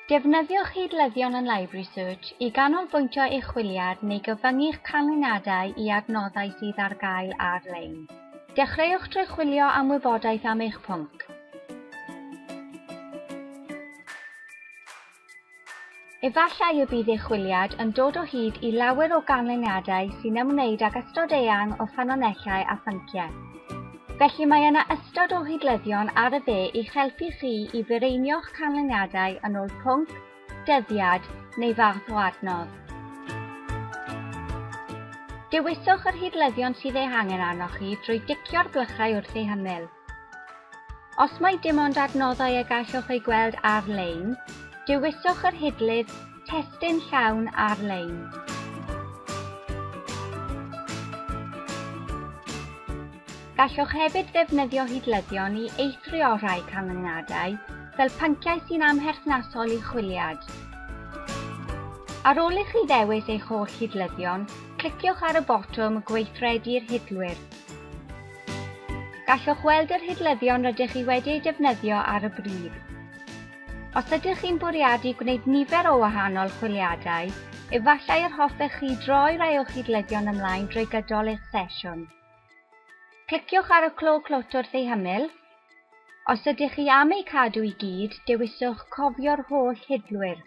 Defnyddiwch hydlyddion yn Library Search i ganolbwyntio eich chwiliad neu gyfyngu'ch canlyniadau i adnoddau sydd ar gael ar-lein. Dechreuwch drwy chwilio am wybodaeth am eich pwnc. Efallai y bydd eich chwiliad yn dod o hyd i lawer o ganlyniadau sy'n ymwneud ag ystod eang o ffynonellau a phynciau. Felly mae yna ystod o hydlyddion ar y dde i'ch helpu chi i fireinio'ch canlyniadau yn ôl pwnc, dyddiad neu fath o adnodd. Dewiswch yr hydlyddion sydd eu hangen arnoch chi drwy dicio'r glychau wrth eu hymyl. Os mae dim ond adnoddau y gallwch eu gweld ar-lein, dewiswch yr hydlydd Testun llawn ar-lein. Gallwch hefyd ddefnyddio hydlyddion i eithrio rhai canlyniadau, fel pynciau sy'n amherthnasol i chwiliad. Ar ôl i chi ddewis eich holl hydlyddion, cliciwch ar y botwm Gweithredu'r hydlwyr. Gallwch weld yr hydlyddion rydych chi wedi eu defnyddio ar y brif. Os ydych chi'n bwriadu gwneud nifer o wahanol chwiliadau, efallai yr hoffech chi droi rai o'ch hydlyddion ymlaen drwy gydol eich sesiwn. Cliciwch ar y clo clwt wrth ei hymyl. Os ydych chi am ei cadw i gyd, dewiswch Cofio'r holl hydlwyr.